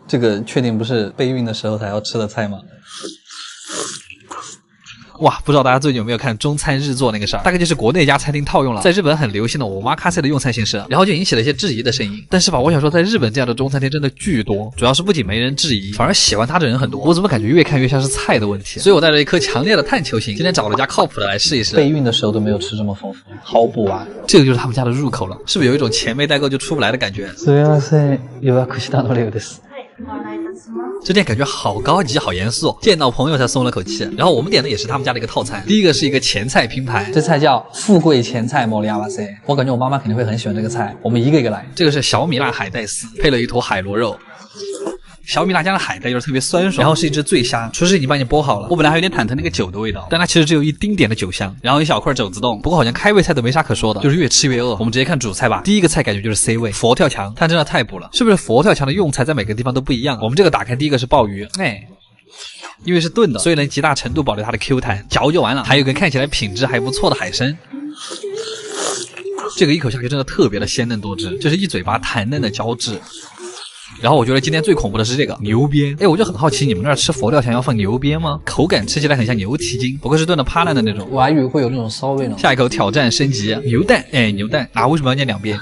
这个确定不是备孕的时候才要吃的菜吗？哇，不知道大家最近有没有看中餐日做那个事儿？大概就是国内一家餐厅套用了在日本很流行的omakase的用餐形式，然后就引起了一些质疑的声音。但是吧，我想说，在日本这样的中餐厅真的巨多，主要是不仅没人质疑，反而喜欢它的人很多。我怎么感觉越看越像是菜的问题？所以我带着一颗强烈的探求心，今天找了家靠谱的来试一试。备孕的时候都没有吃这么丰富，好补啊！这个就是他们家的入口了，是不是有一种钱没带够就出不来的感觉？すみません、予約したのレオです。这店感觉好高级好严肃，见到朋友才松了口气。然后我们点的也是他们家的一个套餐，第一个是一个前菜拼盘，这菜叫富贵前菜莫里亚瓦塞，我感觉我妈妈肯定会很喜欢这个菜，我们一个一个来。这个是小米辣海带丝，配了一坨海螺肉。小米辣加的海带就是特别酸爽，然后是一只醉虾，厨师已经帮你剥好了。我本来还有点忐忑那个酒的味道，但它其实只有一丁点的酒香，然后一小块肘子冻。不过好像开胃菜都没啥可说的，就是越吃越饿。我们直接看主菜吧，第一个菜感觉就是 C 位，佛跳墙，它真的太补了。是不是佛跳墙的用材在每个地方都不一样？我们这个打开第一个是鲍鱼，因为是炖的，所以能极大程度保留它的 Q 弹，嚼就完了。还有一根看起来品质还不错的海参。这个一口下去真的特别的鲜嫩多汁，这是一嘴巴弹嫩的胶质。然后我觉得今天最恐怖的是这个牛鞭，我就很好奇，你们那儿吃佛跳墙要放牛鞭吗？口感吃起来很像牛蹄筋，不过是炖的趴烂的那种。我还以为会有那种骚味呢。下一口挑战升级，牛蛋，牛蛋啊，为什么要念两遍？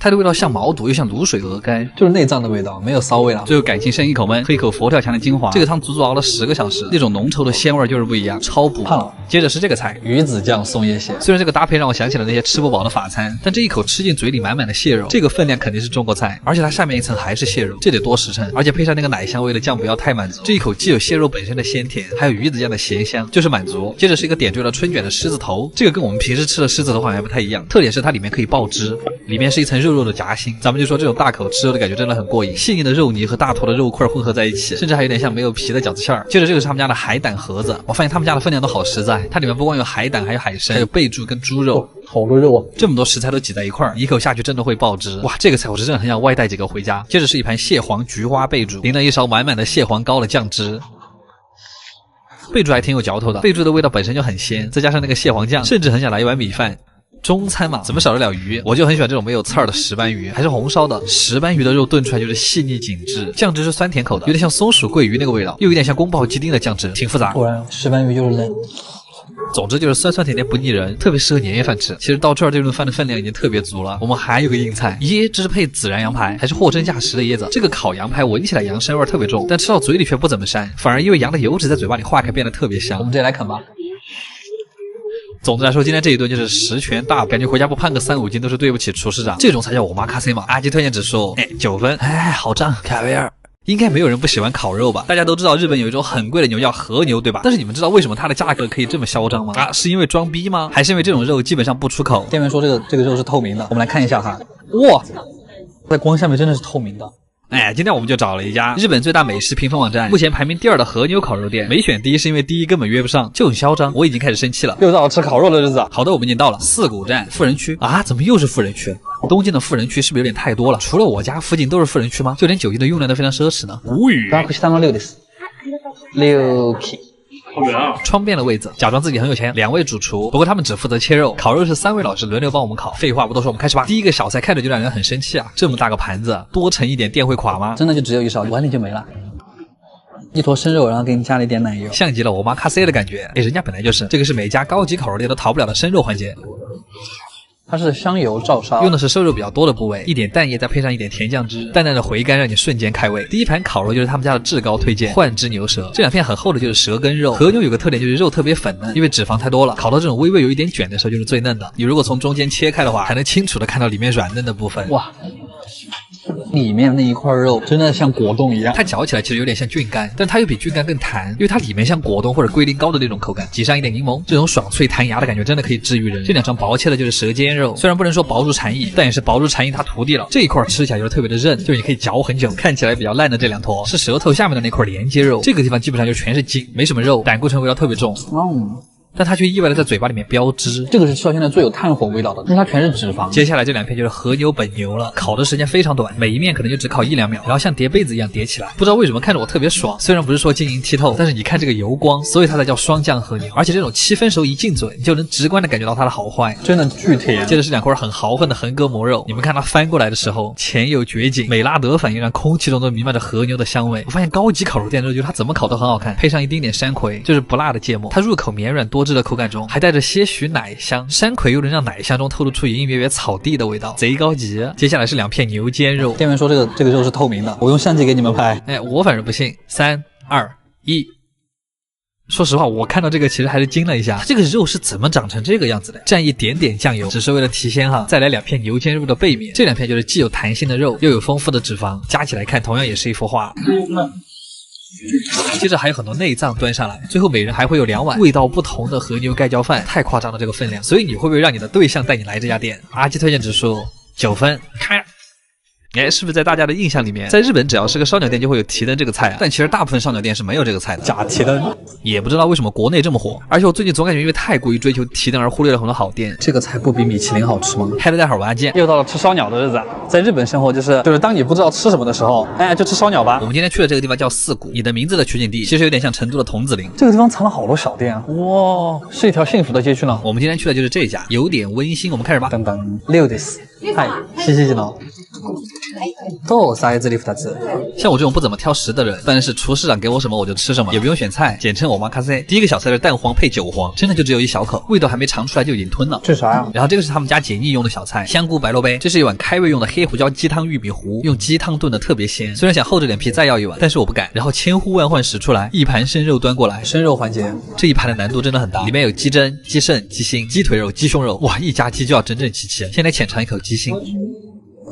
它的味道像毛肚，又像卤水鹅肝，就是内脏的味道，没有骚味了。最后感性剩一口闷，喝一口佛跳墙的精华。这个汤足足熬了10个小时，那种浓稠的鲜味就是不一样，超补。胖了。接着是这个菜，鱼子酱松叶蟹。虽然这个搭配让我想起了那些吃不饱的法餐，但这一口吃进嘴里满满的蟹肉，这个分量肯定是中国菜，而且它下面一层还是蟹肉，这得多实诚。而且配上那个奶香味的酱不要太满足，这一口既有蟹肉本身的鲜甜，还有鱼子酱的咸香，就是满足。接着是一个点缀了春卷的狮子头，这个跟我们平时吃的狮子头好像还不太一样，特点是它里面可以爆汁，里面是一层肉肉的夹心。咱们就说这种大口吃肉的感觉真的很过瘾，细腻的肉泥和大坨的肉块混合在一起，甚至还有点像没有皮的饺子馅儿。接着这个是他们家的海胆盒子，我发现他们家的分量都好实在，它里面不光有海胆，还有海参，还有贝柱跟猪肉，好多肉啊！这么多食材都挤在一块儿，一口下去真的会爆汁。哇，这个菜我是真的很想外带几个回家。接着是一盘蟹黄菊花贝柱，淋了一勺满满的蟹黄膏的酱汁。贝柱还挺有嚼头的，贝柱的味道本身就很鲜，再加上那个蟹黄酱，甚至很想来一碗米饭。中餐嘛，怎么少得了鱼？我就很喜欢这种没有刺儿的石斑鱼，还是红烧的。石斑鱼的肉炖出来就是细腻紧致，酱汁是酸甜口的，有点像松鼠桂鱼那个味道，又有点像宫保鸡丁的酱汁，挺复杂。果然石斑鱼就是嫩。总之就是酸酸甜甜不腻人，特别适合年夜饭吃。其实到这儿这顿饭的分量已经特别足了。我们还有个硬菜，这是配孜然羊排，还是货真价实的椰子。这个烤羊排闻起来羊膻味特别重，但吃到嘴里却不怎么膻，反而因为羊的油脂在嘴巴里化开变得特别香。我们直接来啃吧。总的来说，今天这一顿就是10全大补，感觉回家不胖个3、5斤都是对不起厨师长。这种才叫omakase嘛。阿基推荐指数9分，好胀。凯维尔。应该没有人不喜欢烤肉吧？大家都知道日本有一种很贵的牛叫和牛，对吧？但是你们知道为什么它的价格可以这么嚣张吗？是因为装逼吗？还是因为这种肉基本上不出口？店员说这个肉是透明的，我们来看一下哈。哇，在光下面真的是透明的。今天我们就找了一家日本最大美食评分网站目前排名第2的和牛烤肉店，没选第一是因为第一根本约不上，就很嚣张。我已经开始生气了，又到了吃烤肉的日子。好的，我们已经到了四谷站富人区啊，怎么又是富人区？东京的富人区是不是有点太多了？除了我家附近都是富人区吗？就连酒店的用量都非常奢侈呢。无语。窗边的位子，假装自己很有钱。2位主厨，不过他们只负责切肉，烤肉是3位老师轮流帮我们烤。废话不多说，我们开始吧。第一个小菜看着就让人很生气啊，这么大个盘子，多盛一点店会垮吗？真的就只有一勺，碗里就没了。一坨生肉，然后给你加了一点奶油，像极了omakase的感觉。人家本来就是，这个是每家高级烤肉店都逃不了的生肉环节。它是香油照烧，用的是瘦肉比较多的部位，一点蛋液再配上一点甜酱汁，淡淡的回甘让你瞬间开胃。第一盘烤肉就是他们家的至高推荐，幻之牛舌。这2片很厚的就是舌根肉。和牛有个特点就是肉特别粉嫩，因为脂肪太多了，烤到这种微微有一点卷的时候就是最嫩的。你如果从中间切开的话，还能清楚的看到里面软嫩的部分。哇，里面那一块肉真的像果冻一样，它嚼起来其实有点像菌干，但它又比菌干更弹，因为它里面像果冻或者龟苓膏的那种口感，挤上一点柠檬，这种爽脆弹牙的感觉真的可以治愈人。这2张薄切的就是舌尖肉，虽然不能说薄如蝉翼，但也是薄如蝉翼它徒弟了。这一块吃起来就是特别的韧，就是你可以嚼很久。看起来比较烂的这2坨是舌头下面的那块连接肉，这个地方基本上就全是筋，没什么肉，胆固醇味道特别重。但它却意外的在嘴巴里面飙汁，这个是吃到现在最有炭火味道的，因为它全是脂肪。接下来这2片就是和牛本牛了，烤的时间非常短，每一面可能就只烤1-2秒，然后像叠被子一样叠起来。不知道为什么看着我特别爽，虽然不是说晶莹剔透，但是你看这个油光，所以它才叫双酱和牛。而且这种7分熟一进嘴，你就能直观的感觉到它的好坏，真的巨甜。接着是2块很豪横的横膈膜肉，你们看它翻过来的时候，前有绝景，美拉德反应让空气中都弥漫着和牛的香味。我发现高级烤肉店的肉就是它怎么烤都很好看，配上一丁点山葵，就是不辣的芥末，它入口绵软多汁的口感中还带着些许奶香，山葵又能让奶香中透露出隐隐约约草地的味道，贼高级。接下来是2片牛肩肉，店员说这个肉是透明的，我用相机给你们拍。哎，我反正不信。3、2、1。说实话，我看到这个其实还是惊了一下，它这个肉是怎么长成这个样子的？蘸一点点酱油，只是为了提鲜哈。再来2片牛肩肉的背面，这2片就是既有弹性的肉，又有丰富的脂肪，加起来看同样也是一幅画。接着还有很多内脏端上来，最后每人还会有2碗味道不同的和牛盖浇饭，太夸张了这个分量。所以你会不会让你的对象带你来这家店？阿基推荐指数9分，开。哎，是不是在大家的印象里面，在日本只要是个烧鸟店就会有提灯这个菜啊？但其实大部分烧鸟店是没有这个菜的。假提灯，也不知道为什么国内这么火。而且我最近总感觉因为太过于追求提灯而忽略了很多好店。这个菜不比米其林好吃吗？嗨，大家好，我阿健，又到了吃烧鸟的日子。在日本生活就是当你不知道吃什么的时候，哎，就吃烧鸟吧。我们今天去的这个地方叫四谷，你的名字的取景地其实有点像成都的桐梓林。这个地方藏了好多小店啊，哇，是一条幸福的街区呢。我们今天去的就是这家，有点温馨。我们开始吧。等等，6です。はい、谢谢呢。とサイズリ2つ。像我这种不怎么挑食的人，当然是厨师长给我什么我就吃什么，也不用选菜，简称我妈卡塞。第一个小菜是蛋黄配韭黄，真的就只有一小口，味道还没尝出来就已经吞了。这啥呀？然后这个是他们家解腻用的小菜，香菇白萝卜。这是一碗开胃用的黑胡椒鸡汤玉米糊，用鸡汤炖的特别鲜。虽然想厚着脸皮再要一碗，但是我不敢。然后千呼万唤始出来，一盘生肉端过来。生肉环节，这一盘的难度真的很大，里面有鸡胗、鸡肾、鸡心、鸡腿肉、鸡胸肉，哇，一夹鸡就要整整齐齐。先来浅尝一口鸡心。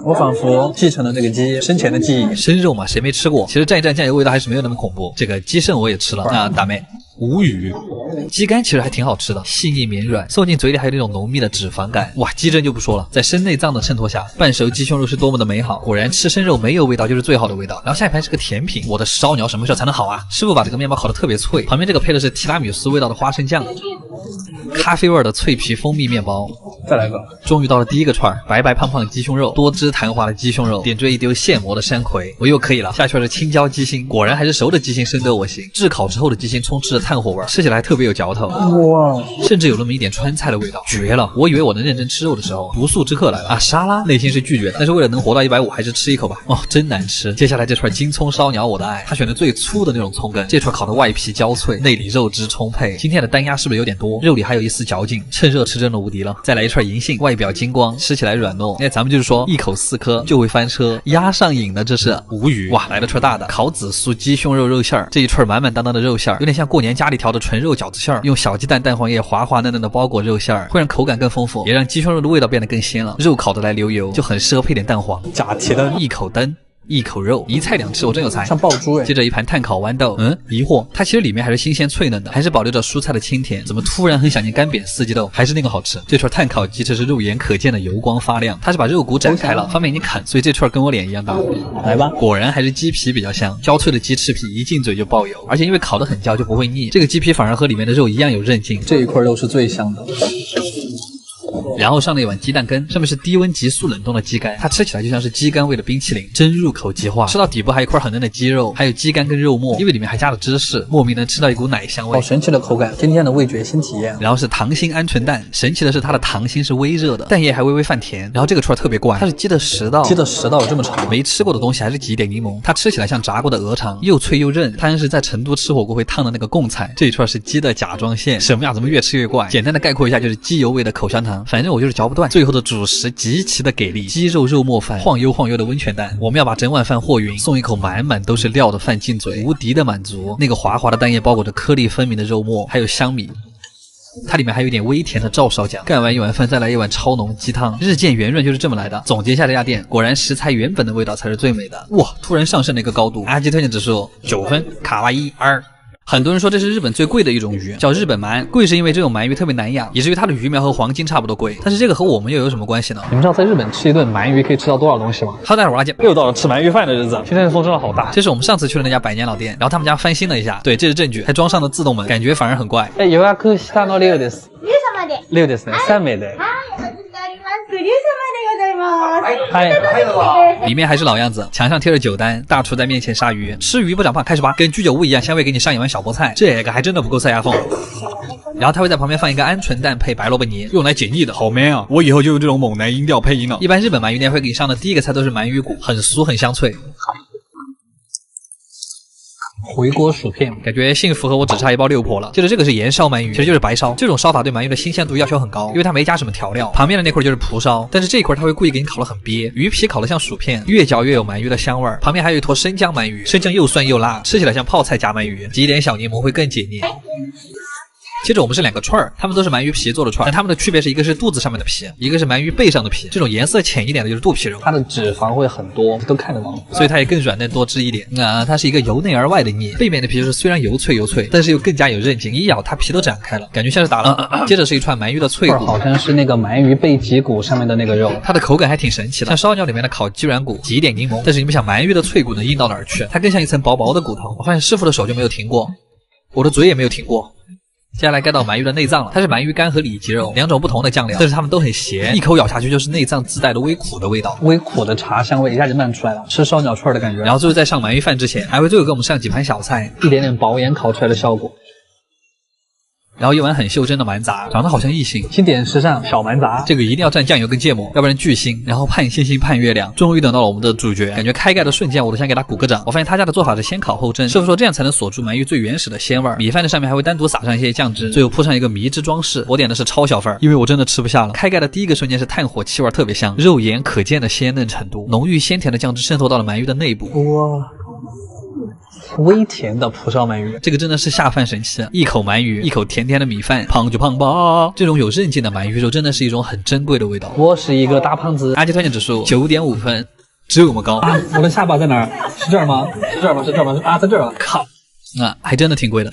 我仿佛继承了这个鸡生前的记忆。生肉嘛，谁没吃过？其实蘸一蘸酱油，味道还是没有那么恐怖。这个鸡肾我也吃了，那大妹无语。鸡肝其实还挺好吃的，细腻绵软，送进嘴里还有那种浓密的脂肪感。哇，鸡胗就不说了，在生内脏的衬托下，半熟鸡胸肉是多么的美好。果然吃生肉没有味道就是最好的味道。然后下一盘是个甜品，我的烧鸟什么时候才能好啊？师傅把这个面包烤得特别脆，旁边这个配的是提拉米苏味道的花生酱，咖啡味的脆皮蜂蜜面包。再来个，终于到了第一个串，白白胖胖鸡胸肉，多汁弹滑的鸡胸肉，点缀一丢现磨的山葵，我又可以了。下圈是青椒鸡心，果然还是熟的鸡心深得我心，炙烤之后的鸡心充斥着炭火味，吃起来还特别有嚼头，哇，甚至有那么一点川菜的味道，绝了！我以为我能认真吃肉的时候，不速之客来了啊！沙拉，内心是拒绝，但是为了能活到150，还是吃一口吧。哦，真难吃。接下来这串金葱烧鸟，我的爱，他选的最粗的那种葱根，这串烤的外皮焦脆，内里肉汁充沛。今天的单压是不是有点多？肉里还有一丝嚼劲，趁热吃真的无敌了。再来一串银杏，外表金光，吃起来软糯。那咱们就是说一口4颗就会翻车，压上瘾的这是无语。哇，来了串大的，烤紫苏鸡胸肉肉馅儿，这一串满满当当的肉馅儿，有点像过年家里调的纯肉饺子馅儿，用小鸡蛋、蛋黄液滑滑嫩嫩的包裹肉馅儿，会让口感更丰富，也让鸡胸肉的味道变得更鲜了。肉烤得来流油，就很适合配点蛋黄。假提灯，一口灯。一口肉，一菜两吃，我真有才，像爆珠哎！接着一盘炭烤豌豆，疑惑，它其实里面还是新鲜脆嫩的，还是保留着蔬菜的清甜，怎么突然很想念干煸四季豆？还是那个好吃。这串炭烤鸡，这是肉眼可见的油光发亮，它是把肉骨展开了，方便你啃，所以这串跟我脸一样大。来吧，果然还是鸡皮比较香，焦脆的鸡翅皮一进嘴就爆油，而且因为烤得很焦就不会腻，这个鸡皮反而和里面的肉一样有韧劲，这一块肉是最香的。然后上了一碗鸡蛋羹，上面是低温急速冷冻的鸡肝，它吃起来就像是鸡肝味的冰淇淋，真入口即化。吃到底部还有一块很嫩的鸡肉，还有鸡肝跟肉末，因为里面还加了芝士，莫名能吃到一股奶香味，好神奇的口感。今天的味觉新体验。然后是糖心鹌鹑蛋，神奇的是它的糖心是微热的，蛋液还微微泛甜。然后这个串特别怪，它是鸡的食道，鸡的食道有这么长，没吃过的东西还是挤一点柠檬，它吃起来像炸过的鹅肠，又脆又韧。它是在成都吃火锅会烫的那个贡菜。这一串是鸡的甲状腺，什么呀？怎么越吃越怪？简单的概括一下就是鸡油味的口香糖，反正我就是嚼不断。最后的主食极其的给力，鸡肉肉末饭，晃悠晃悠的温泉蛋。我们要把整碗饭和匀，送一口满满都是料的饭进嘴，无敌的满足。那个滑滑的蛋液包裹着颗粒分明的肉末，还有香米。它里面还有一点微甜的照烧酱。干完一碗饭再来一碗超浓鸡汤，日渐圆润就是这么来的。总结一下这家店，果然食材原本的味道才是最美的。哇，突然上升了一个高度。阿基推荐指数9分，卡哇伊2。很多人说这是日本最贵的一种鱼，叫日本鳗。贵是因为这种鳗鱼特别难养，以至于它的鱼苗和黄金差不多贵。但是这个和我们又有什么关系呢？你们知道在日本吃一顿鳗鱼可以吃到多少东西吗？好，待会儿我见。又到了吃鳗鱼饭的日子，今天的风真的好大。这是我们上次去的那家百年老店，然后他们家翻新了一下，对，这是证据，还装上了自动门，感觉反而很怪。予約したの6です。6ですね。3名で。里面还是老样子，墙上贴着酒单，大厨在面前杀鱼，吃鱼不长胖，开始吧，跟居酒屋一样，香味给你上一碗小菠菜，这个还真的不够塞牙缝。然后他会在旁边放一个鹌鹑蛋配白萝卜泥，用来解腻的，好 man 啊！我以后就用这种猛男音调配音了。一般日本鳗鱼店会给你上的第一个菜都是鳗鱼骨，很酥很香脆。回锅薯片，感觉幸福和我只差一包六婆了。接着这个是盐烧鳗鱼，其实就是白烧。这种烧法对鳗鱼的新鲜度要求很高，因为它没加什么调料。旁边的那块就是蒲烧，但是这一块它会故意给你烤得很瘪，鱼皮烤得像薯片，越嚼越有鳗鱼的香味儿。旁边还有一坨生姜鳗鱼，生姜又酸又辣，吃起来像泡菜夹鳗鱼，挤一点小柠檬会更解腻。接着我们是2个串儿，它们都是鳗鱼皮做的串儿，但它们的区别是一个是肚子上面的皮，一个是鳗鱼背上的皮。这种颜色浅一点的就是肚皮肉，它的脂肪会很多，都看得到，所以它也更软嫩多汁一点。它是一个由内而外的腻，背面的皮就是虽然油脆，但是又更加有韧劲，一咬它皮都展开了，感觉像是打了。接着是一串鳗鱼的脆骨，好像是那个鳗鱼背脊骨上面的那个肉，它的口感还挺神奇的，像烧鸟里面的烤鸡软骨，挤一点柠檬。但是你们想，鳗鱼的脆骨能硬到哪儿去？它更像一层薄薄的骨头。我发现师傅的手就没有停过，我的嘴也没有停过。接下来该到鳗鱼的内脏了，它是鳗鱼肝和里脊肉，2种不同的酱料，但是它们都很咸，一口咬下去就是内脏自带的微苦的味道，微苦的茶香味一下就漫出来了，吃烧鸟串的感觉。然后最后在上鳗鱼饭之前，还会最后给我们上几盘小菜，一点点薄盐烤出来的效果。然后一碗很袖珍的鳗杂，长得好像异性。经典时尚小鳗杂，这个一定要蘸酱油跟芥末，要不然巨腥。然后盼星星盼月亮，终于等到了我们的主角，感觉开盖的瞬间我都想给他鼓个掌。我发现他家的做法是先烤后蒸，师傅说这样才能锁住鳗鱼最原始的鲜味。米饭的上面还会单独撒上一些酱汁，最后铺上一个迷之装饰。我点的是超小份，因为我真的吃不下了。开盖的第一个瞬间是炭火气味特别香，肉眼可见的鲜嫩程度，浓郁鲜甜的酱汁渗透到了鳗鱼的内部。哇，微甜的蒲烧鳗鱼，这个真的是下饭神器，一口鳗鱼，一口甜甜的米饭，胖就胖吧。这种有韧劲的鳗鱼肉真的是一种很珍贵的味道。我是一个大胖子，阿基推荐指数9.5分，这么高啊！我的下巴在哪儿？是这儿吗？是这儿吗？是这儿吗？啊，在这儿啊！靠，还真的挺贵的。